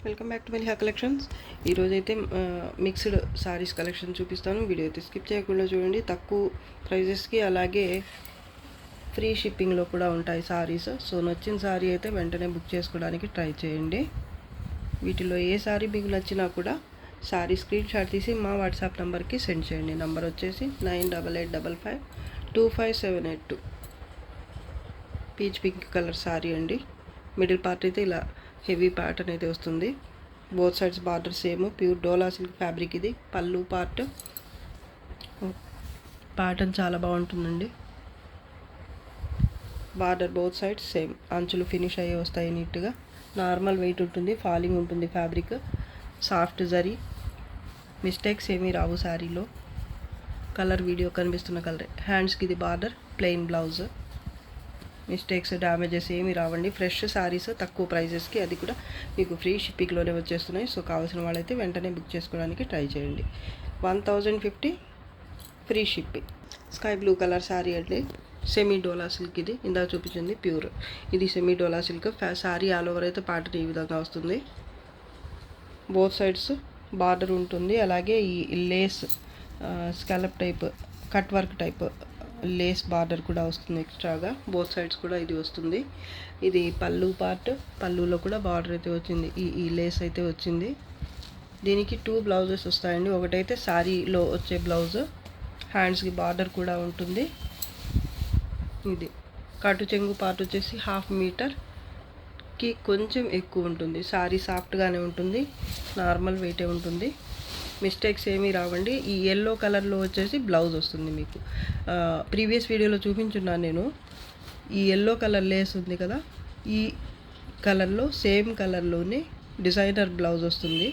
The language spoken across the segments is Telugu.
Welcome back to Meliha collections. ఈరోజైతే మిక్స్డ్ సారీస్ కలెక్షన్ చూపిస్తాను. వీడియో అయితే స్కిప్ చేయకుండా చూడండి. తక్కువ ప్రైజెస్కి అలాగే ఫ్రీ షిప్పింగ్లో కూడా ఉంటాయి సారీస్. సో నచ్చిన సారీ అయితే వెంటనే బుక్ చేసుకోవడానికి ట్రై చేయండి. వీటిలో ఏ సారీ మీకు నచ్చినా కూడా సారీ స్క్రీన్ షాట్ తీసి మా వాట్సాప్ నెంబర్కి సెండ్ చేయండి. నెంబర్ వచ్చేసి 9885525782. పీచ్ పింక్ కలర్ సారీ అండి. మిడిల్ పార్ట్ అయితే ఇలా హెవీ ప్యాటర్న్ అయితే వస్తుంది. Both sides border same pure Dola silk fabric. ఇది పళ్ళు ప్యాటర్న్ చాలా బాగుంటుందండి. బార్డర్ బోత్ సైడ్స్ సేమ్, అంచులు ఫినిష్ అయ్యి వస్తాయి నీట్గా. నార్మల్ వెయిట్ ఉంటుంది, ఫాలింగ్ ఉంటుంది ఫ్యాబ్రిక్. సాఫ్ట్ జరీ, మిస్టేక్స్ ఏమీ రావు శారీలో. కలర్ వీడియో కనిపిస్తున్న కలరే. హ్యాండ్స్కి ఇది border, plain blouse. Mistakes damages ఏమి రావండి. ఫ్రెష్ శారీస్ తక్కువ ప్రైజెస్కి, అది కూడా మీకు ఫ్రీ షిప్పింగ్లోనే వచ్చేస్తున్నాయి. సో కావాల్సిన వాళ్ళైతే వెంటనే బుక్ చేసుకోవడానికి ట్రై చేయండి. 1050 free shipping. Sky blue colour sari అండి. Semi Dola silk. ఇది ఇందాక చూపించింది ప్యూర్, ఇది semi Dola silk. Sari all over అయితే ప్యాటర్న్ ఈ విధంగా వస్తుంది. బోత్ సైడ్స్ బార్డర్ ఉంటుంది. అలాగే ఈ lace scallop type, cut work type lace border కూడా వస్తుంది ఎక్స్ట్రాగా. బోత్ సైడ్స్ కూడా ఇది వస్తుంది. ఇది పళ్ళు పార్ట్, పళ్ళులో కూడా బార్డర్ అయితే వచ్చింది. ఈ లేస్ అయితే వచ్చింది. దీనికి 2 బ్లౌజెస్ వస్తాయండి. ఒకటైతే శారీలో వచ్చే బ్లౌజ్, హ్యాండ్స్కి బార్డర్ కూడా ఉంటుంది. ఇది కటు చెంగు పార్ట్ వచ్చేసి 1/2 మీటర్కి కొంచెం ఎక్కువ ఉంటుంది. శారీ సాఫ్ట్గానే ఉంటుంది, నార్మల్ వెయిటే ఉంటుంది. మిస్టేక్స్ ఏమీ రావండి. ఈ ఎల్లో కలర్లో వచ్చేసి బ్లౌజ్ వస్తుంది మీకు. ప్రీవియస్ వీడియోలో చూపించున్నాను నేను. ఈ ఎల్లో కలర్ లేస్ ఉంది కదా, ఈ కలర్లో సేమ్ కలర్లోనే డిజైనర్ బ్లౌజ్ వస్తుంది.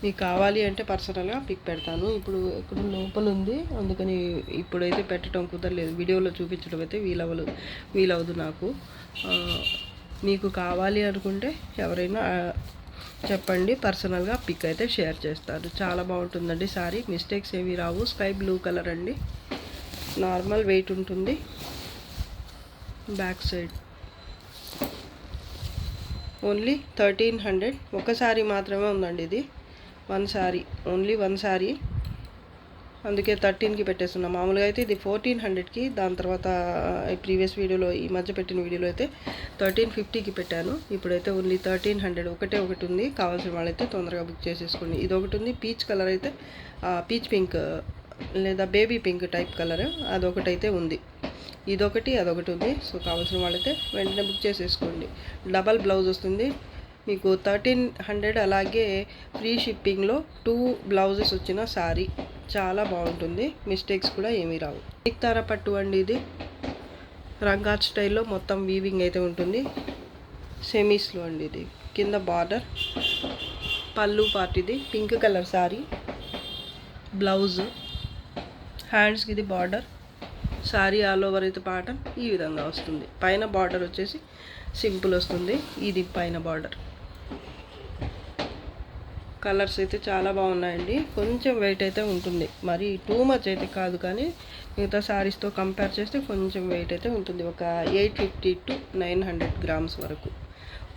మీకు కావాలి అంటే పర్సనల్గా పిక్ పెడతాను. ఇప్పుడు ఇక్కడ లోపల ఉంది, అందుకని ఇప్పుడైతే పెట్టడం కుదరలేదు. వీడియోలో చూపించడం అయితే వీలవదు నాకు. మీకు కావాలి అనుకుంటే ఎవరైనా చెప్పండి, పర్సనల్గా పిక్ అయితే షేర్ చేస్తారు. చాలా బాగుంటుందండి సారీ, మిస్టేక్స్ ఏవి రావు. స్కై బ్లూ కలర్ అండి, నార్మల్ వెయిట్ ఉంటుంది. Back side only 1300. ఒక సారీ మాత్రమే ఉందండి. ఇది 1 సారీ, ఓన్లీ 1 సారీ, అందుకే 13కి పెట్టేస్తున్నాం. మామూలుగా అయితే ఇది 1400కి. దాని తర్వాత ప్రీవియస్ వీడియోలో, ఈ మధ్య పెట్టిన వీడియోలో అయితే 1350కి పెట్టాను. ఇప్పుడైతే ఓన్లీ 1300. ఒకటి ఉంది. కావాల్సిన వాళ్ళైతే తొందరగా బుక్ చేసేసుకోండి. ఇది ఒకటి ఉంది పీచ్ కలర్ అయితే, పీచ్ పింక్ లేదా బేబీ పింక్ టైప్ కలర్, అదొకటైతే ఉంది. ఇదొకటి అదొకటి ఉంది. సో కావాల్సిన వాళ్ళైతే వెంటనే బుక్ చేసేసుకోండి. డబల్ బ్లౌజ్ వస్తుంది మీకు 1300. అలాగే ఫ్రీ షిప్పింగ్లో 2 బ్లౌజెస్ వచ్చిన సారీ చాలా బాగుంటుంది. మిస్టేక్స్ కూడా ఏమీ రావు. ఇక్తారా పట్టు అండి. ఇది రంగాట్ స్టైల్లో మొత్తం వీవింగ్ అయితే ఉంటుంది. సెమీస్లో అండి. ఇది కింద బార్డర్, పళ్ళు పార్ట్. ఇది పింక్ కలర్ సారీ, బ్లౌజ్, హ్యాండ్స్కి ఇది బార్డర్. సారీ ఆల్ ఓవర్ అయితే ప్యాటర్న్ ఈ విధంగా వస్తుంది. పైన బార్డర్ వచ్చేసి సింపుల్ వస్తుంది. ఇది పైన బార్డర్. కలర్స్ అయితే చాలా బాగున్నాయండి. కొంచెం వెయిట్ అయితే ఉంటుంది, మరి టూ మచ్ అయితే కాదు, కానీ మిగతా శారీస్తో కంపేర్ చేస్తే కొంచెం వెయిట్ అయితే ఉంటుంది. ఒక 850 to 900 గ్రామ్స్ వరకు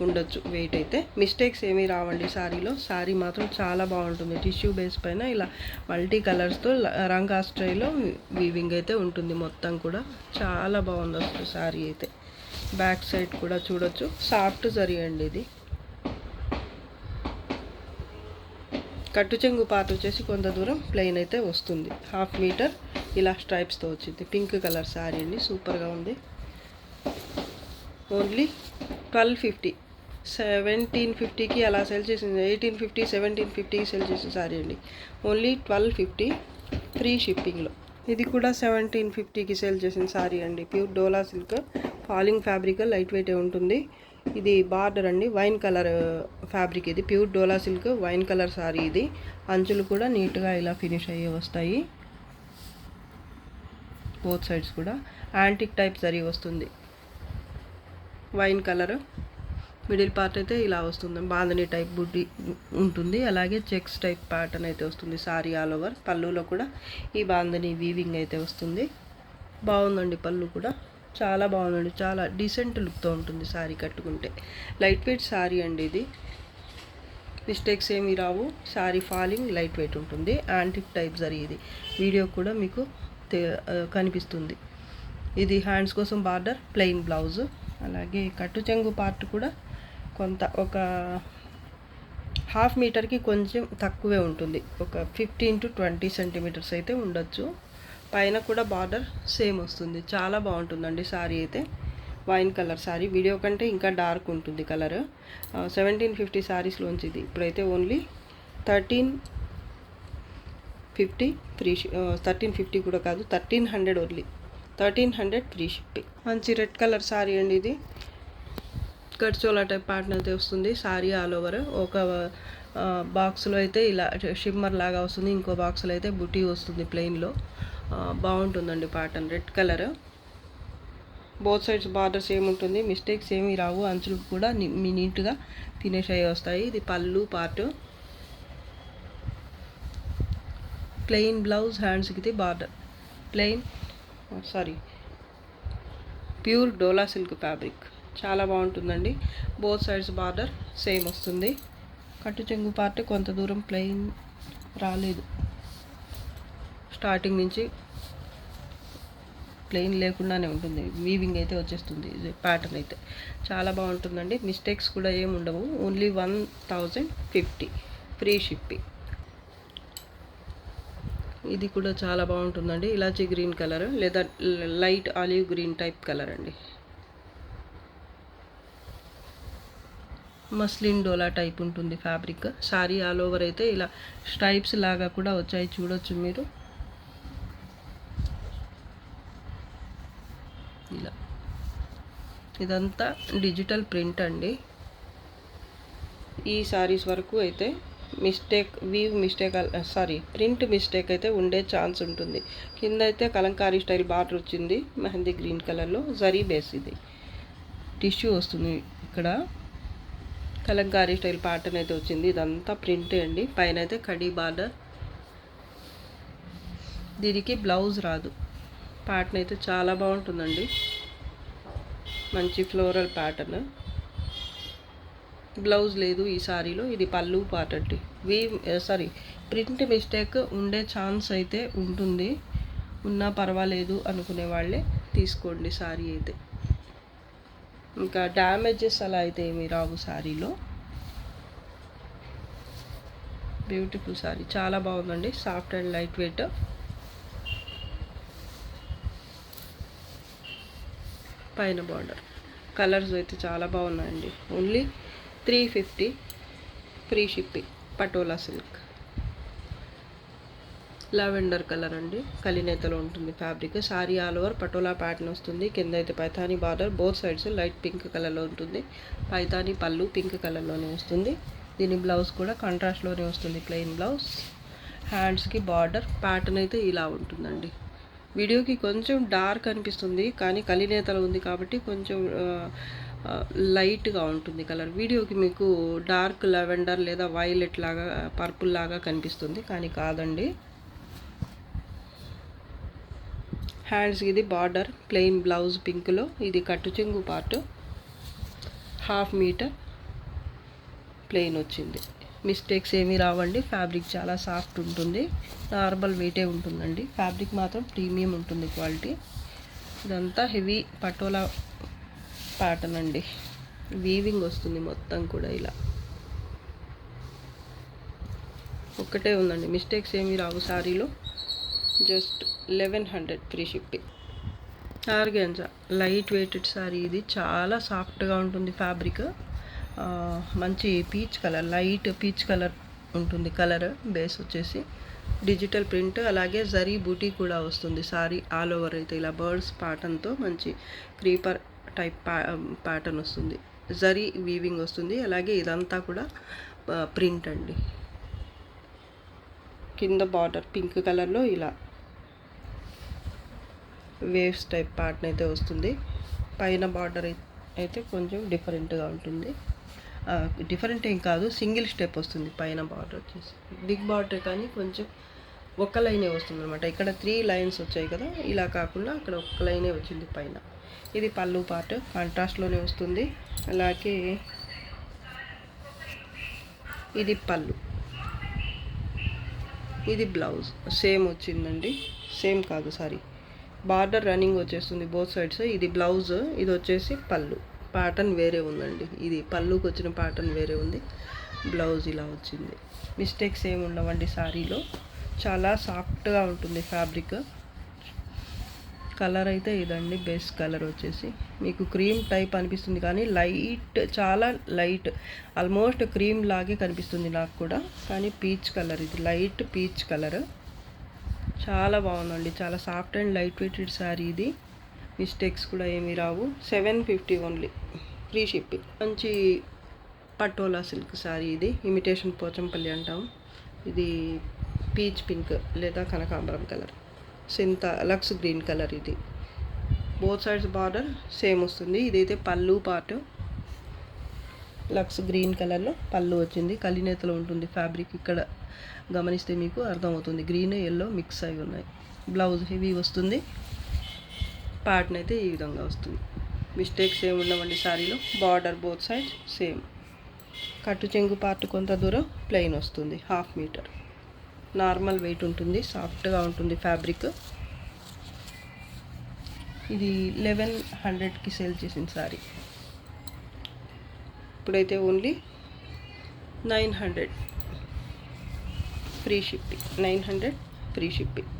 ఉండొచ్చు వెయిట్ అయితే. మిస్టేక్స్ ఏమీ రావండి సారీలో. సారీ మాత్రం చాలా బాగుంటుంది. టిష్యూ బేస్ పైన ఇలా మల్టీ కలర్స్తో రంగా స్టైల్లో వీవింగ్ అయితే ఉంటుంది. మొత్తం కూడా చాలా బాగుంది వస్తుంది సారీ అయితే. బ్యాక్ సైడ్ కూడా చూడొచ్చు, సాఫ్ట్ జరీ అండి. ఇది కట్టు చెంగు పార్ట్ వచ్చేసి కొంత దూరం ప్లెయిన్ అయితే వస్తుంది. 1/2 మీటర్ ఇలా స్ట్రైప్స్తో వచ్చింది. పింక్ కలర్ శారీ అండి, సూపర్గా ఉంది. ఓన్లీ 1250. 1750కి అలా సెల్ చేసింది. 1850, 1750కి సెల్ చేసిన శారీ అండి. ఓన్లీ 1250 ఫ్రీ షిప్పింగ్లో. ఇది కూడా 1750కి సేల్ చేసిన శారీ అండి. Pure Dola silk, falling fabric, light weight ఉంటుంది. ఇది బార్డర్ అండి, వైన్ కలర్ ఫ్యాబ్రిక్. ఇది pure Dola silk wine colour sari. ఇది అంచులు కూడా నీట్గా ఇలా ఫినిష్ అయ్యి వస్తాయి. బోత్ సైడ్స్ కూడా యాంటిక్ టైప్ జరీ వస్తుంది. వైన్ కలర్, మిడిల్ పార్ట్ అయితే ఇలా వస్తుంది. బాందని టైప్ బుడ్డి ఉంటుంది. అలాగే చెక్స్ టైప్ ప్యాటర్న్ అయితే వస్తుంది సారీ ఆల్ ఓవర్. పళ్ళులో కూడా ఈ బాందని వీవింగ్ అయితే వస్తుంది. బాగుందండి, పళ్ళు కూడా చాలా బాగుందండి. చాలా డీసెంట్ లుక్తో ఉంటుంది సారీ కట్టుకుంటే. లైట్ వెయిట్ సారీ అండి. ఇది మిస్టేక్స్ ఏమీ రావు. శారీ ఫాలింగ్ లైట్ వెయిట్ ఉంటుంది. యాంటిక్ టైప్ జరీ ఇది. వీడియో కూడా మీకు కనిపిస్తుంది. ఇది హ్యాండ్స్ కోసం బార్డర్, ప్లెయిన్ బ్లౌజ్. అలాగే కట్టు చెంగు పార్ట్ కూడా కొంత ఒక 1/2 మీటర్కి కొంచెం తక్కువే ఉంటుంది. ఒక 15 to 20 సెంటీమీటర్స్ అయితే ఉండొచ్చు. పైన కూడా బార్డర్ సేమ్ వస్తుంది. చాలా బాగుంటుందండి శారీ అయితే. Wine colour sari. వీడియో కంటే ఇంకా డార్క్ ఉంటుంది కలర్. 1750 శారీస్లోంచి ఇది. ఇప్పుడైతే ఓన్లీ 1350 ఫ్రీ 1350 కూడా కాదు, 1300 ఓన్లీ. 1300 free shipping. మంచి రెడ్ కలర్ శారీ అండి ఇది. కట్చోలా టైప్ ప్యాటర్న్ అయితే వస్తుంది. Sari all over. ఒక బాక్స్లో అయితే ఇలా షిమ్మర్ లాగా వస్తుంది. ఇంకో బాక్స్లో అయితే బుటీ వస్తుంది ప్లెయిన్లో. బాగుంటుందండి pattern. Red colour. Both sides borders ఏముంటుంది. మిస్టేక్స్ ఏమీ రావు. అంచులు కూడా నీట్గా ఫినిష్ అయ్యి వస్తాయి. ఇది పళ్ళు పార్ట్. ప్లెయిన్ బ్లౌజ్, హ్యాండ్స్కి ఇది border. Pure Dola silk fabric. చాలా బాగుంటుందండి. బోత్ సైడ్స్ బార్డర్ సేమ్ వస్తుంది. కట్టు చెంగు పార్ట్ కొంత దూరం ప్లెయిన్ రాలేదు. స్టార్టింగ్ నుంచి ప్లెయిన్ లేకుండానే ఉంటుంది. వీవింగ్ అయితే వచ్చేస్తుంది. ఇది ప్యాటర్న్ అయితే చాలా బాగుంటుందండి. మిస్టేక్స్ కూడా ఏమి ఉండవు. Only 1050 free shipping. ఇది కూడా చాలా బాగుంటుందండి. ఇలాచీ గ్రీన్ కలర్ లేదా light olive green type colour అండి. మస్లిన్ డోలా టైప్ ఉంటుంది ఫ్యాబ్రిక్. శారీ ఆల్ ఓవర్ అయితే ఇలా స్ట్రైప్స్ లాగా కూడా వచ్చాయి, చూడొచ్చు మీరు. ఇలా ఇదంతా డిజిటల్ ప్రింట్ అండి. ఈ శారీస్ వరకు అయితే ప్రింట్ మిస్టేక్ అయితే ఉండే ఛాన్స్ ఉంటుంది. కింద అయితే కలంకారీ స్టైల్ బార్డర్ వచ్చింది మెహందీ గ్రీన్ కలర్లో. జరీ బేస్ ఇది. టిష్యూ వస్తుంది. ఇక్కడ కలంకారీ స్టైల్ ప్యాటర్న్ అయితే వచ్చింది. ఇదంతా ప్రింటే అండి. పైన అయితే కడీ బార్డర్. దీనికి బ్లౌజ్ రాదు. ప్యాటర్న్ అయితే చాలా బాగుంటుందండి. మంచి ఫ్లోరల్ ప్యాటర్న్. బ్లౌజ్ లేదు ఈ శారీలో. ఇది పళ్ళు పార్ట్ అండి. ప్రింట్ మిస్టేక్ ఉండే ఛాన్స్ అయితే ఉంటుంది. ఉన్నా పర్వాలేదు అనుకునే వాళ్ళే తీసుకోండి శారీ అయితే. ఇంకా డ్యామేజెస్ అలా అయితే ఏమీ రావు శారీలో. బ్యూటిఫుల్ శారీ. చాలా బాగుందండి. Soft and light weight. పైన బార్డర్. కలర్స్ అయితే చాలా బాగున్నాయండి. Only 350 free shipping. Patola silk. Lavender colour అండి. కలినేతలో ఉంటుంది fabric. Sari all over patola pattern వస్తుంది. కింద అయితే Paithani border. Both sides light pink కలర్లో ఉంటుంది. పైతానీ పళ్ళు పింక్ కలర్లోనే వస్తుంది. దీని బ్లౌజ్ కూడా కాంట్రాస్ట్లోనే వస్తుంది, ప్లెయిన్ బ్లౌజ్. హ్యాండ్స్కి బార్డర్. ప్యాటర్న్ అయితే ఇలా ఉంటుందండి. వీడియోకి కొంచెం డార్క్ అనిపిస్తుంది, కానీ కలినేతలో ఉంది కాబట్టి కొంచెం లైట్గా ఉంటుంది కలర్. వీడియోకి మీకు డార్క్ లెవెండర్ లేదా వైలెట్ లాగా, పర్పుల్ లాగా కనిపిస్తుంది, కానీ కాదండి. హ్యాండ్స్కి ఇది బార్డర్. Plain blouse పింక్లో. ఇది కట్టు చెంగు పార్ట్. 1/2 మీటర్ ప్లెయిన్ వచ్చింది. మిస్టేక్స్ ఏమీ రావండి. ఫ్యాబ్రిక్ చాలా సాఫ్ట్ ఉంటుంది. నార్మల్ వెయిటే ఉంటుందండి. ఫ్యాబ్రిక్ మాత్రం ప్రీమియం ఉంటుంది క్వాలిటీ. ఇదంతా హెవీ పటోలా ప్యాటర్న్ అండి. వీవింగ్ వస్తుంది మొత్తం కూడా ఇలా. ఒక్కటే ఉందండి. మిస్టేక్స్ ఏమీ రావు శారీలో. Just 1100 free shipping. Organza light weighted sari. ఇది చాలా సాఫ్ట్గా ఉంటుంది ఫ్యాబ్రిక్. మంచి peach colour, light peach colour ఉంటుంది. కలర్ బేస్ వచ్చేసి డిజిటల్ ప్రింట్. అలాగే జరీ బూటీ కూడా వస్తుంది. శారీ ఆల్ ఓవర్ అయితే ఇలా బర్డ్స్ ప్యాటర్న్తో మంచి క్రీపర్ టైప్ ప్యాటర్న్ వస్తుంది. జరీ వీవింగ్ వస్తుంది. అలాగే ఇదంతా కూడా ప్రింట్ అండి. కింద బార్డర్ పింక్ కలర్లో ఇలా వేవ్స్ టైప్ ప్యాటర్న్ అయితే వస్తుంది. పైన బార్డర్ అయితే కొంచెం డిఫరెంట్గా ఉంటుంది. డిఫరెంట్ ఏం కాదు, సింగిల్ స్టెప్ వస్తుంది పైన బార్డర్ వచ్చేసి. బిగ్ బార్డర్ కానీ కొంచెం ఒక లైనే వస్తుంది అనమాట. ఇక్కడ 3 లైన్స్ వచ్చాయి కదా, ఇలా కాకుండా అక్కడ ఒక లైనే వచ్చింది పైన. ఇది పళ్ళు పార్ట్. కాంట్రాస్ట్లోనే వస్తుంది. అలాగే ఇది పళ్ళు, ఇది బ్లౌజ్ సేమ్ వచ్చిందండి. సేమ్ కాదు సారీ, బార్డర్ రన్నింగ్ వచ్చేస్తుంది బోత్ సైడ్స్. ఇది బ్లౌజ్, ఇది వచ్చేసి పళ్ళు. ప్యాటర్న్ వేరే ఉందండి, ఇది పళ్ళుకి వచ్చిన ప్యాటర్న్ వేరే ఉంది, బ్లౌజ్ ఇలా వచ్చింది. మిస్టేక్స్ ఏమి ఉండవండి శారీలో. చాలా సాఫ్ట్గా ఉంటుంది ఫ్యాబ్రిక్. కలర్ అయితే ఇదండి, బేస్ కలర్ వచ్చేసి మీకు క్రీమ్ టైప్ అనిపిస్తుంది కానీ లైట్, చాలా లైట్, ఆల్మోస్ట్ క్రీమ్ లాగే కనిపిస్తుంది నాకు కూడా, కానీ పీచ్ కలర్, ఇది లైట్ పీచ్ కలర్. చాలా బాగుందండి, చాలా soft and light weighted sari ఇది. మిస్టేక్స్ కూడా ఏమీ రావు. 750 ఓన్లీ, ఫ్రీ షిప్పింగ్. మంచి పటోలా సిల్క్ శారీ ఇది, ఇమిటేషన్ పోచంపల్లి అంటాం. ఇది పీచ్ పింక్ లేదా కనకాంబరం కలర్, సింత లక్స్ గ్రీన్ కలర్. ఇది బోత్ సైడ్స్ బార్డర్ సేమ్ వస్తుంది. ఇదైతే పళ్ళు పార్ట్, లక్స్ గ్రీన్ కలర్లో పళ్ళు వచ్చింది. కలినేతలో ఉంటుంది ఫ్యాబ్రిక్, ఇక్కడ గమనిస్తే మీకు అర్థమవుతుంది. గ్రీన్ ఎల్లో మిక్స్ అయి ఉన్నాయి. బ్లౌజ్ హెవీ వస్తుంది, ప్యాటర్న్ అయితే ఈ విధంగా వస్తుంది. మిస్టేక్స్ ఏమి ఉండవండి శారీలో. Border both side same. కట్టు చెంగు పార్ట్ కొంత దూరం ప్లెయిన్ వస్తుంది, 1/2 మీటర్. నార్మల్ వెయిట్ ఉంటుంది, సాఫ్ట్గా ఉంటుంది ఫ్యాబ్రిక్. ఇది 1100కి సేల్ చేసిన శారీ, ఇప్పుడైతే only 900 free shipping. 900 free shipping,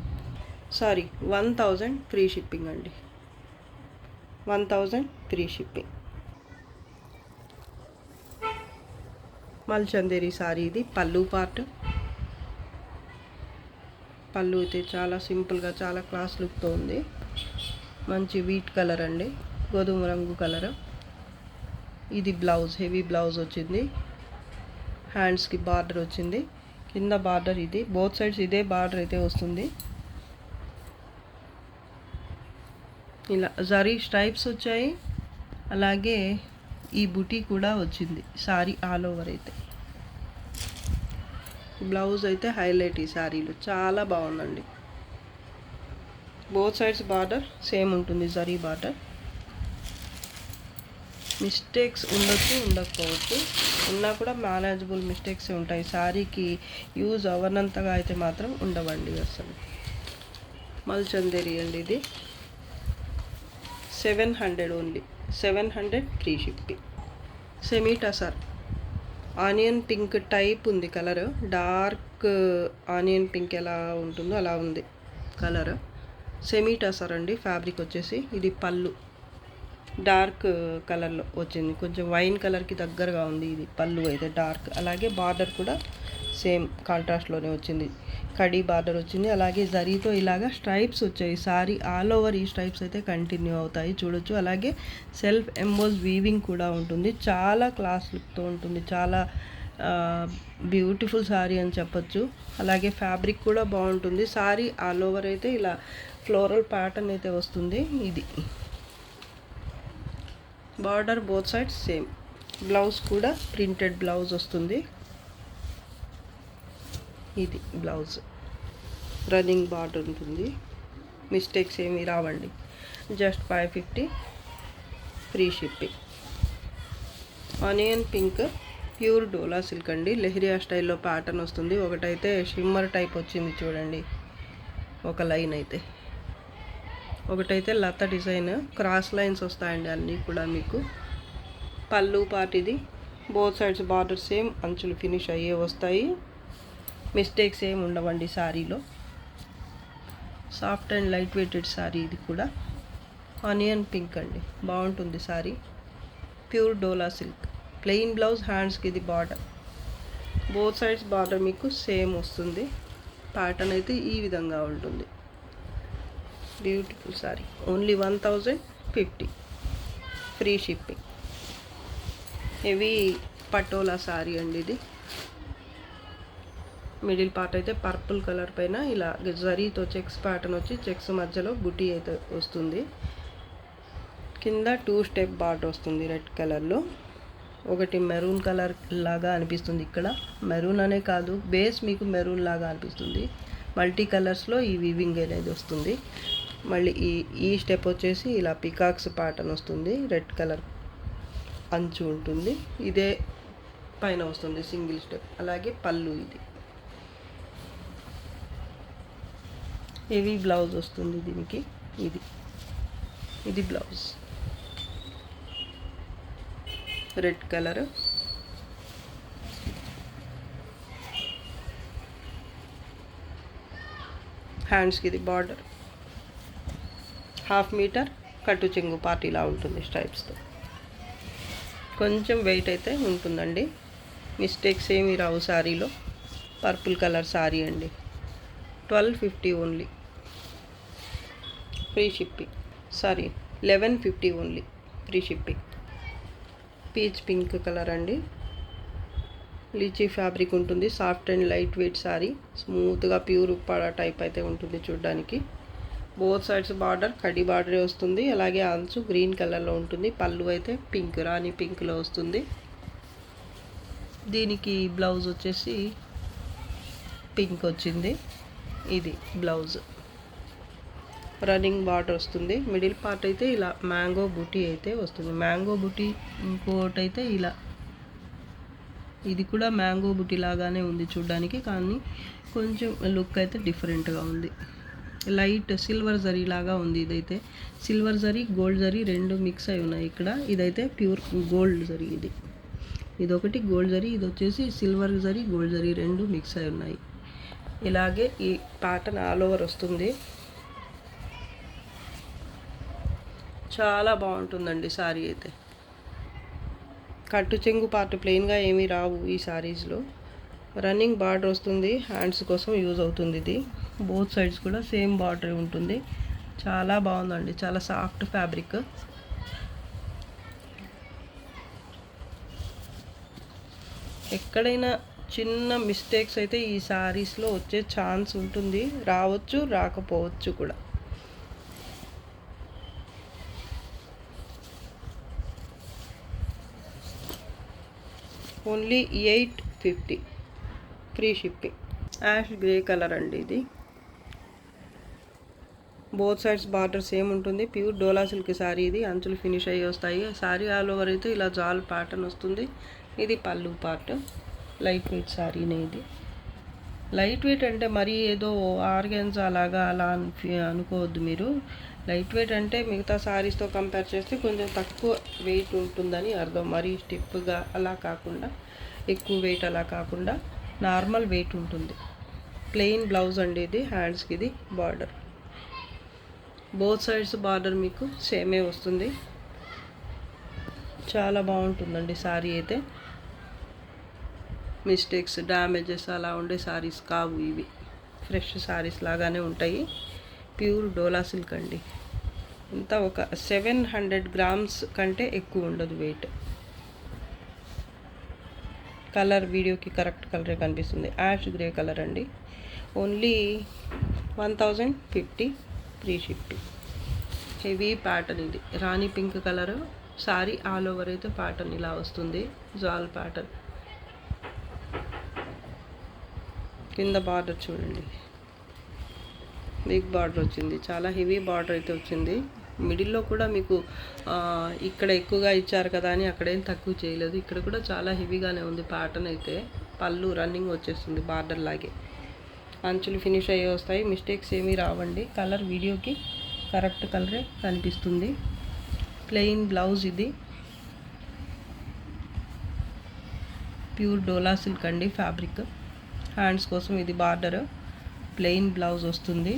sorry 1000 free shipping అండి. 1000 ఫ్రీ షిప్పింగ్. మల్చందేరి శారీ ఇది, పళ్ళు పార్ట్. పళ్ళు అయితే చాలా సింపుల్గా, చాలా క్లాస్ లుక్తో ఉంది. మంచి వీట్ కలర్ అండి, గోధుమ రంగు కలర్. ఇది బ్లౌజ్, హెవీ బ్లౌజ్ వచ్చింది. హ్యాండ్స్కి బార్డర్ వచ్చింది, కింద బార్డర్ ఇది, బోత్ సైడ్స్ ఇదే బార్డర్ అయితే వస్తుంది. ఇలా జరీ స్ట్రైప్స్ వచ్చాయి, అలాగే ఈ బుటీ కూడా వచ్చింది శారీ ఆల్ ఓవర్ అయితే. బ్లౌజ్ అయితే హైలైట్ ఈ శారీలో, చాలా బాగుందండి. బోత్ సైడ్స్ బార్డర్ సేమ్ ఉంటుంది, జరీ బార్డర్. మిస్టేక్స్ ఉండొచ్చు, ఉండకపోవచ్చు, ఉన్నా కూడా మేనేజబుల్ మిస్టేక్స్ ఉంటాయి. శారీకి యూజ్ అవ్వనంతగా అయితే మాత్రం ఉండవండి అసలు. మల్చందేరి అండి ఇది, 700 only. 700 free shipping. Semi tussar onion pink type ఉంది కలర్, డార్క్ ఆనియన్ పింక్ ఎలా ఉంటుందో అలా ఉంది కలర్. సెమీ టసర్ అండి ఫ్యాబ్రిక్ వచ్చేసి. ఇది పళ్ళు డార్క్ కలర్లో వచ్చింది, కొంచెం వైన్ కలర్కి దగ్గరగా ఉంది. ఇది పళ్ళు అయితే డార్క్, అలాగే బార్డర్ కూడా సేమ్ కాంట్రాస్ట్లోనే వచ్చింది. కడీ బార్డర్ వచ్చింది, అలాగే జరీతో ఇలాగా స్ట్రైప్స్ వచ్చాయి. సారీ ఆల్ ఓవర్ ఈ స్ట్రైప్స్ అయితే కంటిన్యూ అవుతాయి, చూడొచ్చు. అలాగే సెల్ఫ్ ఎంబోజ్ వీవింగ్ కూడా ఉంటుంది, చాలా క్లాస్ లుక్తో ఉంటుంది. చాలా బ్యూటిఫుల్ సారీ అని చెప్పొచ్చు. అలాగే ఫ్యాబ్రిక్ కూడా బాగుంటుంది. సారీ ఆల్ ఓవర్ అయితే ఇలా ఫ్లోరల్ ప్యాటర్న్ అయితే వస్తుంది. ఇది border both sides same. Blouse కూడా ప్రింటెడ్ బ్లౌజ్ వస్తుంది. ఇది బ్లౌజ్ రన్నింగ్ బార్డర్ ఉంటుంది, మిస్టేక్స్ ఏమీ రావండి. Just 550 free shipping. Onion pink pure Dola silk అండి, లెహరియా స్టైల్లో ప్యాటర్న్ వస్తుంది. ఒకటైతే షిమ్మర్ టైప్ వచ్చింది చూడండి, ఒక లైన్ అయితే, ఒకటైతే లత డిజైన్, క్రాస్ లైన్స్ వస్తాయండి అన్నీ కూడా మీకు. పళ్ళు పార్ట్ ఇది, బోత్ సైడ్స్ బార్డర్ సేమ్, అంచులు ఫినిష్ అయ్యే వస్తాయి. మిస్టేక్స్ ఏమి ఉండవండి శారీలో. Soft and light weighted sari ఇది కూడా. ఆనియన్ పింక్ అండి, బాగుంటుంది sari. Pure Dola silk, plain blouse, హ్యాండ్స్కి ఇది బార్డర్, బోత్ సైడ్స్ బార్డర్ మీకు సేమ్ వస్తుంది. ప్యాటర్న్ అయితే ఈ విధంగా ఉంటుంది. Beautiful sari, only 1050 free shipping. Heavy Patola sari అండి ఇది. మిడిల్ పార్ట్ అయితే పర్పుల్ కలర్ పైన ఇలా జరీతో చెక్స్ ప్యాటర్న్ వచ్చి, చెక్స్ మధ్యలో బుటీ అయితే వస్తుంది. కింద 2 స్టెప్ బార్డర్ వస్తుంది రెడ్ కలర్లో. ఒకటి మెరూన్ కలర్ లాగా అనిపిస్తుంది ఇక్కడ, మెరూన్ అనే కాదు, బేస్ మీకు మెరూన్ లాగా అనిపిస్తుంది. మల్టీ కలర్స్లో ఈ వీవింగ్ అనేది వస్తుంది. మళ్ళీ ఈ స్టెప్ వచ్చేసి ఇలా పికాక్స్ ప్యాటర్న్ వస్తుంది, రెడ్ కలర్ అంచు ఉంటుంది. ఇదే పైన వస్తుంది సింగిల్ స్టెప్. అలాగే పళ్ళు ఇది హెవీ బ్లౌజ్ వస్తుంది దీనికి. ఇది బ్లౌజ్ రెడ్ కలర్. హ్యాండ్స్కి ఇది బార్డర్ 1/2 మీటర్ కట్టు చెంగు పార్టీలా ఉంటుంది స్ట్రైప్స్తో. కొంచెం వెయిట్ అయితే ఉంటుందండి, మిస్టేక్స్ ఏమీ రావు శారీలో. పర్పుల్ కలర్ శారీ అండి. 1250 only, free shipping. 1150 only, free shipping. Peach pink colour అండి. లీచీ ఫ్యాబ్రిక్ ఉంటుంది. Soft and light weight sari. స్మూత్గా ప్యూర్ ఉప్పాడ టైప్ అయితే ఉంటుంది చూడడానికి. బోత్ సైడ్స్ బార్డర్ కడ్డీ బార్డరే వస్తుంది. అలాగే అంచు గ్రీన్ కలర్లో ఉంటుంది. పళ్ళు అయితే పింక్, రాణి పింక్లో వస్తుంది. దీనికి బ్లౌజ్ వచ్చేసి పింక్ వచ్చింది. ఇది బ్లౌజ్ రన్నింగ్ బార్డర్ వస్తుంది. మిడిల్ పార్ట్ అయితే ఇలా మ్యాంగో బూటీ అయితే వస్తుంది. మ్యాంగో బూటీ ఇంకోటి అయితే ఇలా, ఇది కూడా మ్యాంగో బుట్టి లాగానే ఉంది చూడడానికి, కానీ కొంచెం లుక్ అయితే డిఫరెంట్గా ఉంది. లైట్ సిల్వర్ జరీ లాగా ఉంది. ఇదైతే సిల్వర్ జరీ గోల్డ్ జరీ రెండు మిక్స్ అయి ఉన్నాయి ఇక్కడ. ఇదైతే ప్యూర్ గోల్డ్ జరీ. ఇదొకటి గోల్డ్ జరీ, ఇది వచ్చేసి సిల్వర్ జరీ గోల్డ్ జరీ రెండు మిక్స్ అయి ఉన్నాయి. ఇలాగే ఈ ప్యాటర్న్ ఆల్ ఓవర్ వస్తుంది. చాలా బాగుంటుందండి శారీ అయితే. కట్టు చెంగు పార్ట్ ప్లెయిన్గా ఏమీ రావు ఈ శారీస్లో. రన్నింగ్ బార్డర్ వస్తుంది, హ్యాండ్స్ కోసం యూజ్ అవుతుంది ఇది. బోత్ సైడ్స్ కూడా సేమ్ బార్డర్ ఉంటుంది. చాలా బాగుందండి, చాలా సాఫ్ట్ ఫ్యాబ్రిక్. ఎక్కడైనా చిన్న మిస్టేక్స్ అయితే ఈ శారీస్లో వచ్చే ఛాన్స్ ఉంటుంది, రావచ్చు రాకపోవచ్చు కూడా. Only 850, free shipping. Ash grey colour అండి ఇది. బోత్ సైడ్స్ బార్డర్ సేమ్ ఉంటుంది. ప్యూర్ డోలా సిల్క్ శారీ ఇది. అంచులు ఫినిష్ అయ్యి వస్తాయి. శారీ ఆల్ ఓవర్ అయితే ఇలా జాల్ ప్యాటర్న్ వస్తుంది. ఇది పళ్ళు పార్ట్. లైట్ వెయిట్ శారీనే ఇది. లైట్ వెయిట్ అంటే మరీ ఏదో ఆర్గెన్జా అలాగా అలా అనుకోవద్దు మీరు. లైట్ వెయిట్ అంటే మిగతా శారీస్తో కంపేర్ చేస్తే కొంచెం తక్కువ వెయిట్ ఉంటుందని అర్థం. మరీ స్టిఫ్గా అలా కాకుండా, ఎక్కువ వెయిట్ అలా కాకుండా నార్మల్ వెయిట్ ఉంటుంది. ప్లెయిన్ బ్లౌజ్ అండి ఇది. హ్యాండ్స్కి ఇది బార్డర్. బోత్ సైడ్స్ బార్డర్ మీకు సేమే వస్తుంది. చాలా బాగుంటుందండి శారీ అయితే. మిస్టేక్స్, డ్యామేజెస్ అలా ఉండే శారీస్ కావు ఇవి. ఫ్రెష్ శారీస్ లాగానే ఉంటాయి. ప్యూర్ డోలా సిల్క్ అండి. ఇంత ఒక 700 గ్రామ్స్ కంటే ఎక్కువ ఉండదు వెయిట్. కలర్ వీడియోకి కరెక్ట్ కలరే కనిపిస్తుంది. యాష్ గ్రే కలర్ అండి. Only 1050, free shipping. Heavy pattern ఇది. Rani pink colour sari all over అయితే ప్యాటర్న్ ఇలా వస్తుంది. జాల్ ప్యాటర్న్. కింద బార్డర్ చూడండి, బిగ్ బార్డర్ వచ్చింది. చాలా హెవీ బార్డర్ అయితే వచ్చింది. మిడిల్లో కూడా మీకు ఇక్కడ ఎక్కువగా ఇచ్చారు కదా అని అక్కడేం తక్కువ చేయలేదు. ఇక్కడ కూడా చాలా హెవీగానే ఉంది ప్యాటర్న్ అయితే. పళ్ళు రన్నింగ్ వచ్చేస్తుంది బార్డర్ లాగే. అంచులు ఫినిష్ అయ్యి వస్తాయి. మిస్టేక్స్ ఏమీ రావండి. కలర్ వీడియోకి కరెక్ట్ కలరే కనిపిస్తుంది. ప్లెయిన్ బ్లౌజ్ ఇది. ప్యూర్ డోలా సిల్క్ అండి ఫ్యాబ్రిక్. హ్యాండ్స్ కోసం ఇది బార్డర్. ప్లెయిన్ బ్లౌజ్ వస్తుంది.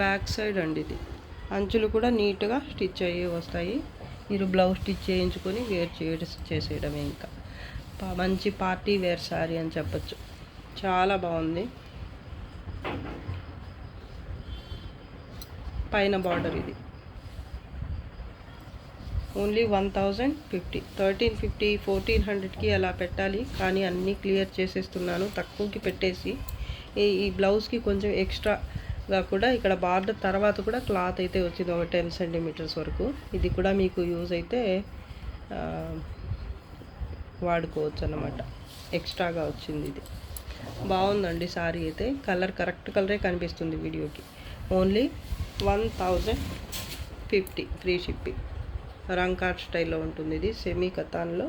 బ్యాక్ సైడ్ అండి ఇది. అంచులు కూడా నీట్గా స్టిచ్ అయ్యి వస్తాయి. మీరు బ్లౌజ్ స్టిచ్ చేయించుకొని వేర్ చేసేయడమే. ఇంకా మంచి పార్టీ వేర్ శారీ అని చెప్పచ్చు. చాలా బాగుంది. పైన బార్డర్ ఇది. ఓన్లీ 1050, 1350, 1400కి అలా పెట్టాలి, కానీ అన్నీ క్లియర్ చేసేస్తున్నాను తక్కువకి పెట్టేసి. ఈ బ్లౌజ్కి కొంచెం ఎక్స్ట్రాగా కూడా ఇక్కడ బార్డర్ తర్వాత కూడా క్లాత్ అయితే వచ్చింది, ఒక 10 సెంటీమీటర్స్ వరకు. ఇది కూడా మీకు యూజ్ అయితే వాడుకోవచ్చు అన్నమాట. ఎక్స్ట్రాగా వచ్చింది ఇది. బాగుందండి శారీ అయితే. కలర్ కరెక్ట్ కలరే కనిపిస్తుంది వీడియోకి. Only 1050, free shipping. రంకాట్ స్టైల్లో ఉంటుంది. ఇది సెమీ కతాన్లో.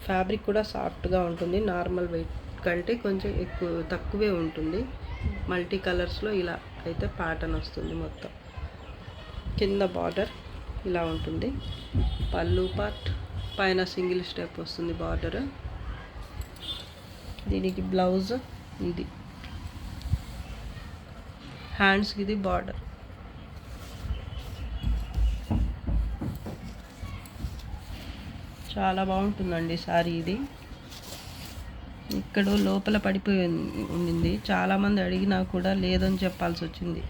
ఫ్యాబ్రిక్ కూడా సాఫ్ట్గా ఉంటుంది. నార్మల్ వెయిట్ కంటే కొంచెం తక్కువే ఉంటుంది. మల్టీ కలర్స్లో ఇలా అయితే ప్యాటర్న్ వస్తుంది. మొత్తం కింద బార్డర్ ఇలా ఉంటుంది. పళ్ళు పార్ట్ పైన సింగిల్ స్టెప్ వస్తుంది బార్డర్. దీనికి బ్లౌజ్ ఇది, హ్యాండ్స్కి ఇది బార్డర్. చాలా బాగుంటుందండి శారీ ఇది. ఇక్కడ లోపల పడిపోయి ఉండింది. చాలామంది అడిగినా కూడా లేదని చెప్పాల్సి వచ్చింది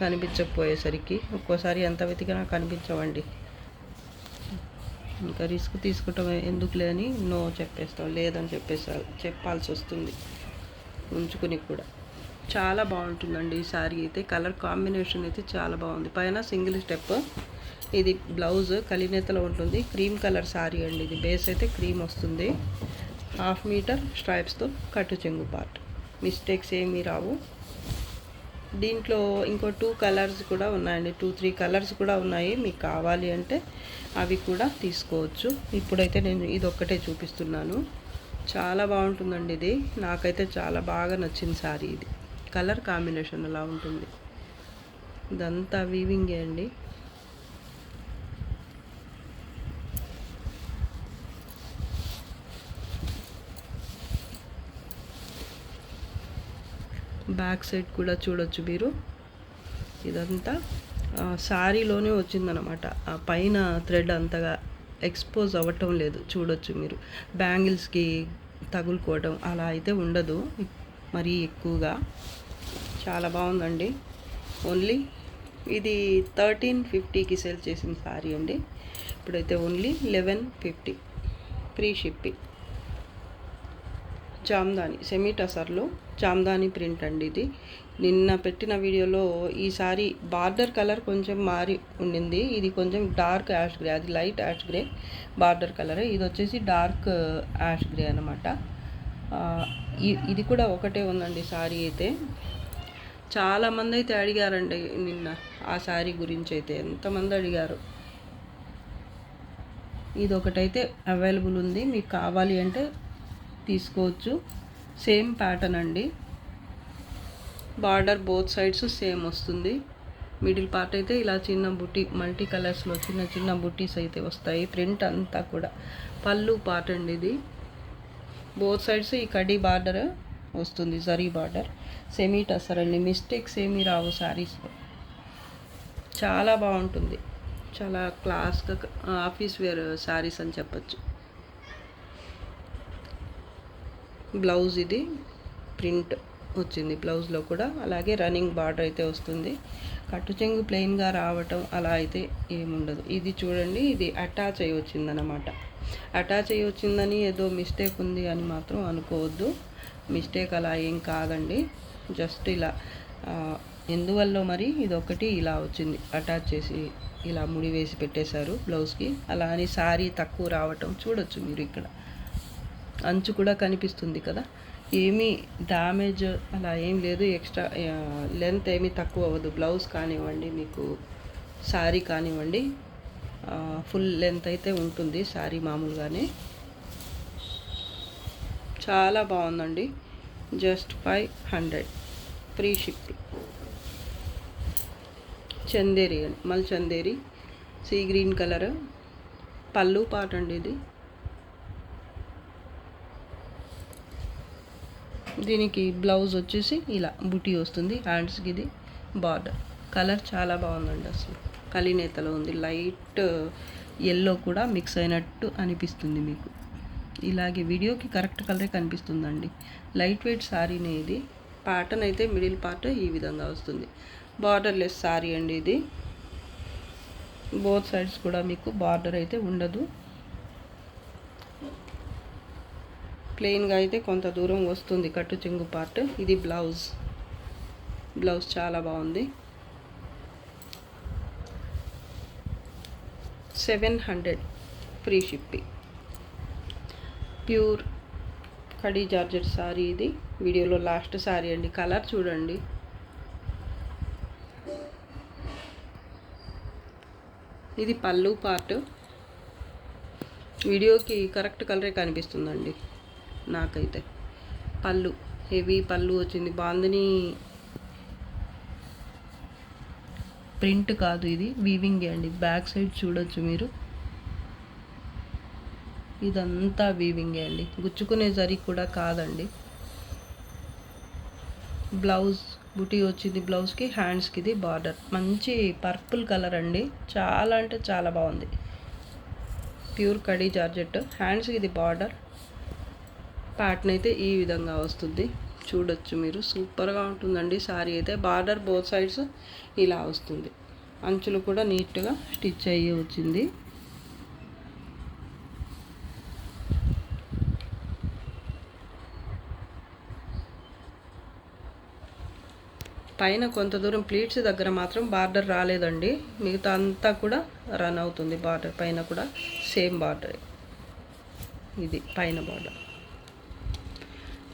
కనిపించకపోయేసరికి. ఒక్కోసారి ఎంత వెతికినా కనిపించవండి. ఇంకా రిస్క్ తీసుకోవటం ఎందుకులే అని నో చెప్పేస్తాం, లేదని చెప్పాల్సి వస్తుంది ఉంచుకుని కూడా. చాలా బాగుంటుందండి ఈ శారీ అయితే. కలర్ కాంబినేషన్ అయితే చాలా బాగుంది. పైన సింగిల్ స్టెప్. ఇది బ్లౌజ్ కలినేతలో ఉంటుంది. క్రీమ్ కలర్ శారీ అండి ఇది. బేస్ అయితే క్రీమ్ వస్తుంది. 1/2 మీటర్ స్ట్రైప్స్తో కట్టు చెంగు పార్ట్. మిస్టేక్స్ ఏమీ రావు. దీంట్లో ఇంకో 2 కలర్స్ కూడా ఉన్నాయండి. 2-3 కలర్స్ కూడా ఉన్నాయి. మీకు కావాలి అంటే అవి కూడా తీసుకోవచ్చు. ఇప్పుడైతే నేను ఇది ఒక్కటే చూపిస్తున్నాను. చాలా బాగుంటుందండి ఇది. నాకైతే చాలా బాగా నచ్చింది శారీ ఇది. కలర్ కాంబినేషన్ అలా ఉంటుంది. ఇదంతా వీవింగే అండి. బ్యాక్ సైడ్ కూడా చూడొచ్చు మీరు. ఇదంతా శారీలోనే వచ్చిందనమాట. ఆ పైన థ్రెడ్ అంతగా ఎక్స్పోజ్ అవ్వటం లేదు, చూడొచ్చు మీరు. బ్యాంగిల్స్కి తగులుకోవడం అలా అయితే ఉండదు మరీ ఎక్కువగా. చాలా బాగుందండి. ఓన్లీ ఇది 1350కి సేల్ చేసిన శారీ అండి. ఇప్పుడైతే only 1150 free shipping. Jamdani semi టసర్లో జామ్దాని ప్రింట్ అండి ఇది. నిన్న పెట్టిన వీడియోలో ఈసారి బార్డర్ కలర్ కొంచెం మారి ఉండింది. ఇది కొంచెం డార్క్ యాష్ గ్రే, అది light ash grey border colour. ఇది వచ్చేసి డార్క్ యాష్ గ్రే అనమాట. ఇది కూడా ఒకటే ఉందండి శారీ అయితే. చాలామంది అయితే అడిగారండి నిన్న ఆ శారీ గురించి అయితే. ఎంతమంది అడిగారు. ఇది ఒకటైతే అవైలబుల్ ఉంది. మీకు కావాలి అంటే తీసుకోవచ్చు. సేమ్ ప్యాటర్న్ అండి. బార్డర్ బోత్ సైడ్స్ సేమ్ వస్తుంది. మిడిల్ పార్ట్ అయితే ఇలా చిన్న బుట్టి, మల్టీ కలర్స్లో చిన్న చిన్న బుట్టీస్ అయితే వస్తాయి. ప్రింట్ అంతా కూడా. పళ్ళు పార్ట్ అండి ఇది. బోత్ సైడ్స్ ఈ కడ్డీ బార్డర్ వస్తుంది, జరీ బార్డర్. సెమీ టసర్ అండి. మిస్టేక్స్ ఏమీ రావు శారీస్లో. చాలా బాగుంటుంది. చాలా క్లాస్గా ఆఫీస్ వేర్ శారీస్ అని చెప్పచ్చు. బ్లౌజ్ ఇది ప్రింట్ వచ్చింది బ్లౌజ్లో కూడా. అలాగే రన్నింగ్ బార్డర్ అయితే వస్తుంది. కట్టు చెంగు ప్లెయిన్గా రావటం అలా అయితే ఏముండదు. ఇది చూడండి, ఇది అటాచ్ అయ్యి వచ్చిందనమాట. అటాచ్ అయ్యి వచ్చిందని ఏదో మిస్టేక్ ఉంది అని మాత్రం అనుకోవద్దు. మిస్టేక్ అలా ఏం కాదండి. జస్ట్ ఇలా ఎందువల్ల మరి ఇదొకటి ఇలా వచ్చింది, అటాచ్ చేసి ఇలా ముడి వేసి పెట్టేశారు బ్లౌజ్కి. అలా అని శారీ తక్కువ రావటం చూడొచ్చు మీరు. ఇక్కడ అంచు కూడా కనిపిస్తుంది కదా. ఏమీ డ్యామేజ్ అలా ఏం లేదు. ఎక్స్ట్రా లెంత్ ఏమీ తక్కువ అవ్వదు. బ్లౌజ్ కానివ్వండి, మీకు శారీ కానివ్వండి, ఫుల్ లెంత్ అయితే ఉంటుంది శారీ మామూలుగానే. చాలా బాగుందండి. Just 500 free shipping. చందేరి అండి, మల్ చందేరి సీ గ్రీన్ కలర్. పళ్ళు పాట అండి ఇది. దీనికి బ్లౌజ్ వచ్చేసి ఇలా బుటీ వస్తుంది. హ్యాండ్స్కి ఇది బార్డర్. కలర్ చాలా బాగుందండి. అసలు కలినేతలో ఉంది. లైట్ ఎల్లో కూడా మిక్స్ అయినట్టు అనిపిస్తుంది మీకు. ఇలాగే వీడియోకి కరెక్ట్ కలరే కనిపిస్తుందండి. లైట్ వెయిట్ శారీనే ఇది. ప్యాటర్న్ అయితే మిడిల్ పార్ట్ ఈ విధంగా వస్తుంది. బార్డర్లెస్ శారీ అండి ఇది. బోత్ సైడ్స్ కూడా మీకు బార్డర్ అయితే ఉండదు. ప్లెయిన్గా అయితే కొంత దూరం వస్తుంది కట్టు చెంగు పార్ట్. ఇది బ్లౌజ్. బ్లౌజ్ చాలా బాగుంది. 700 free shipping. Pure khadi georgette sari ఇది. వీడియోలో లాస్ట్ శారీ అండి. కలర్ చూడండి. ఇది పళ్ళు పార్ట్. వీడియోకి కరెక్ట్ కలరే కనిపిస్తుందండి నాకైతే. పళ్ళు హెవీ పళ్ళు వచ్చింది. బాందిని ప్రింట్ కాదు, ఇది వీవింగ్ అండి. బ్యాక్ సైడ్ చూడొచ్చు మీరు, ఇదంతా వీవింగే అండి, గుచ్చుకునే జరీ కూడా కాదండి. బ్లౌజ్ బుటీ వచ్చింది బ్లౌజ్కి, హ్యాండ్స్కి ఇది బార్డర్. మంచి పర్పుల్ కలర్ అండి, చాలా అంటే చాలా బాగుంది. Pure khadi georgette. హ్యాండ్స్కి ఇది బార్డర్. ప్యాటర్న్ అయితే ఈ విధంగా వస్తుంది, చూడొచ్చు మీరు. సూపర్గా ఉంటుందండి శారీ అయితే. బార్డర్ బోత్ సైడ్స్ ఇలా వస్తుంది. అంచులు కూడా నీట్గా స్టిచ్ అయ్యి వచ్చింది. పైన కొంత దూరం ప్లీట్స్ దగ్గర మాత్రం బార్డర్ రాలేదండి, మిగతా అంతా కూడా రన్ అవుతుంది. బార్డర్ పైన కూడా సేమ్ బార్డర్. ఇది పైన బార్డర్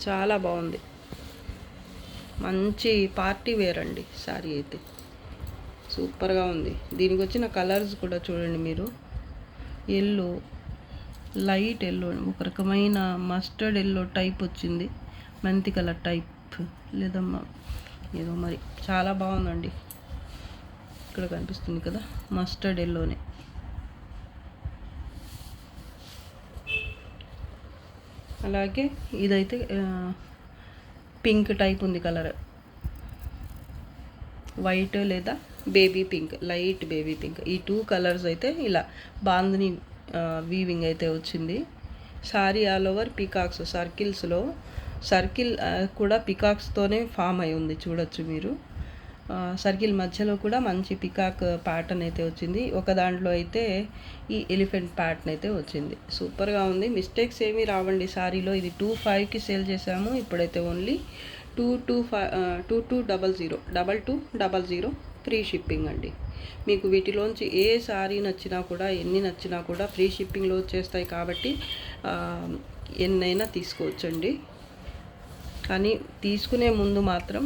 చాలా బాగుంది. మంచి పార్టీ వేర్ అండి శారీ అయితే, సూపర్గా ఉంది. దీనికి వచ్చిన కలర్స్ కూడా చూడండి మీరు. ఎల్లో, లైట్ ఎల్లో, ఒక రకమైన మస్టర్డ్ ఎల్లో టైప్ వచ్చింది, మెంతి కలర్ టైప్ లేదమ్మా ఏదో మరి, చాలా బాగుందండి. ఇక్కడ కనిపిస్తుంది కదా మస్టర్డ్ ఎల్లోనే. అలాగే ఇదైతే పింక్ టైప్ ఉంది కలర్, వైట్ లేదా baby pink, light baby pink. ఈ 2 కలర్స్ అయితే ఇలా బాందిని వీవింగ్ అయితే వచ్చింది. సారీ ఆల్ ఓవర్ పీకాక్స్, సర్కిల్స్లో సర్కిల్ కూడా పికాక్స్తోనే ఫామ్ అయి ఉంది, చూడొచ్చు మీరు. సర్కిల్ మధ్యలో కూడా మంచి పికాక్ ప్యాటర్న్ అయితే వచ్చింది. ఒక దాంట్లో అయితే ఈ ఎలిఫెంట్ ప్యాటర్న్ అయితే వచ్చింది. సూపర్గా ఉంది. మిస్టేక్స్ ఏమీ రావండి శారీలో. ఇది 25కి సేల్ చేసాము, ఇప్పుడైతే ఓన్లీ 2200 ఫ్రీ షిప్పింగ్ అండి. మీకు వీటిలోంచి ఏ శారీ నచ్చినా కూడా, ఎన్ని నచ్చినా కూడా ఫ్రీ షిప్పింగ్లో వచ్చేస్తాయి కాబట్టి ఎన్నైనా తీసుకోవచ్చండి. కానీ తీసుకునే ముందు మాత్రం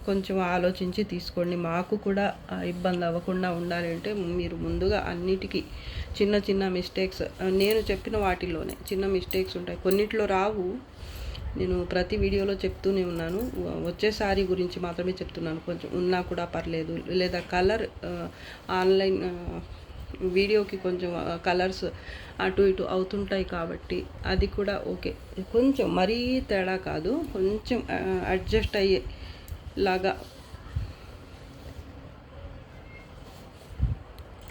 కొంచెం ఆలోచించి తీసుకోండి. మాకు కూడా ఇబ్బంది అవ్వకుండా ఉండాలి అంటే మీరు ముందుగా అన్నిటికీ చిన్న చిన్న మిస్టేక్స్, నేను చెప్పిన వాటిలోనే చిన్న మిస్టేక్స్ ఉంటాయి, కొన్నిట్లో రావు. నేను ప్రతి వీడియోలో చెప్తూనే ఉన్నాను. వచ్చే శారీ గురించి మాత్రమే చెప్తున్నాను. కొంచెం ఉన్నా కూడా పర్లేదు, లేదా కలర్ ఆన్లైన్ వీడియోకి కొంచెం కలర్స్ అటు ఇటు అవుతుంటాయి కాబట్టి అది కూడా ఓకే. కొంచెం మరీ తేడా కాదు, కొంచెం అడ్జస్ట్ అయ్యేలాగా,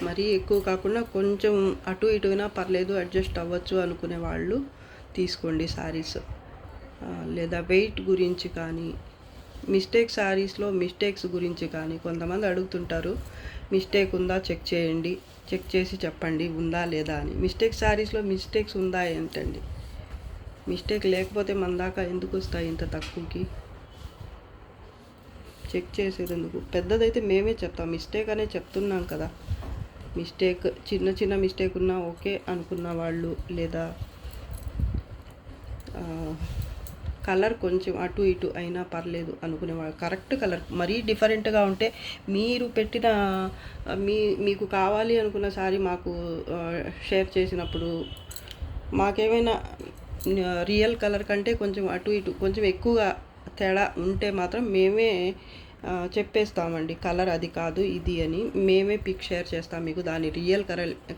మరీ ఎక్కువ కాకుండా కొంచెం అటు ఇటు అయినా పర్లేదు, అడ్జస్ట్ అవ్వచ్చు అనుకునే వాళ్ళు తీసుకోండి శారీస్. లేదా వెయిట్ గురించి కానీ, శారీస్లో మిస్టేక్స్ గురించి కానీ కొంతమంది అడుగుతుంటారు. మిస్టేక్ ఉందా చెక్ చేయండి, చెక్ చేసి చెప్పండి ఉందా లేదా అని. శారీస్లో మిస్టేక్స్ ఉందా ఏంటండి? మిస్టేక్ లేకపోతే మన దాకా ఎందుకు వస్తాయి ఇంత తక్కువకి? చెక్ చేసేది ఎందుకు? పెద్దదైతే మేమే చెప్తాం, మిస్టేక్ అనే చెప్తున్నాం కదా. చిన్న చిన్న మిస్టేక్ ఉన్నా ఓకే అనుకున్న వాళ్ళు, లేదా కలర్ కొంచెం అటు ఇటు అయినా పర్లేదు అనుకునేవాళ్ళు, కరెక్ట్ కలర్ మరీ డిఫరెంట్గా ఉంటే మీరు పెట్టిన మీకు కావాలి అనుకున్న శారీ మాకు షేర్ చేసినప్పుడు మాకేమైనా రియల్ కలర్ కంటే కొంచెం అటు ఇటు కొంచెం ఎక్కువగా తేడా ఉంటే మాత్రం మేమే చెప్పేస్తామండి, కలర్ అది కాదు ఇది అని. మేమే పిక్ షేర్ చేస్తాం మీకు. దాని రియల్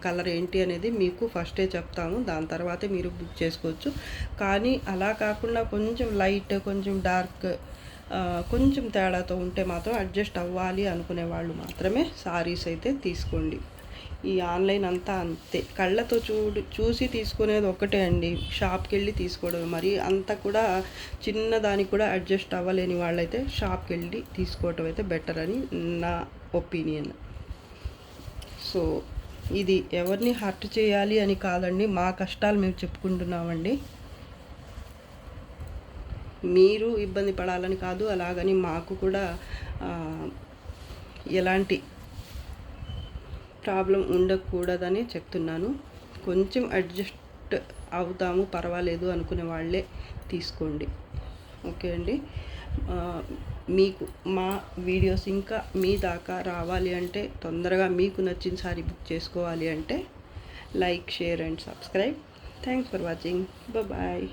కలర్ ఏంటి అనేది మీకు ఫస్టే చెప్తాము, దాని తర్వాతే మీరు బుక్ చేసుకోవచ్చు. కానీ అలా కాకుండా కొంచెం లైట్, కొంచెం డార్క్, కొంచెం తేడాతో ఉంటే మాత్రం అడ్జస్ట్ అవ్వాలి అనుకునే వాళ్ళు మాత్రమే సారీస్ అయితే తీసుకోండి. ఈ ఆన్లైన్ అంతా అంతే, కళ్ళతో చూసి తీసుకునేది ఒక్కటే అండి, షాప్కి వెళ్ళి తీసుకోవడం. మరి అంత కూడా చిన్నదానికి కూడా అడ్జస్ట్ అవ్వలేని వాళ్ళైతే షాప్కి వెళ్ళి తీసుకోవటం అయితే బెటర్ అని నా ఒపీనియన్. సో ఇది ఎవరిని హర్ట్ చేయాలి అని కాదండి, మా కష్టాలు మేము చెప్పుకుంటున్నామండి. మీరు ఇబ్బంది పడాలని కాదు, అలాగని మాకు కూడా ఎలాంటి ప్రాబ్లం ఉండకూడదని చెప్తున్నాను. కొంచెం అడ్జస్ట్ అవుతాము పర్వాలేదు అనుకునే వాళ్ళే తీసుకోండి. ఓకే అండి. మీకు మా వీడియోస్ ఇంకా మీ దాకా రావాలి అంటే, తొందరగా మీకు నచ్చిన సారీ బుక్ చేసుకోవాలి అంటే like, share and subscribe. Thanks for watching. Bye.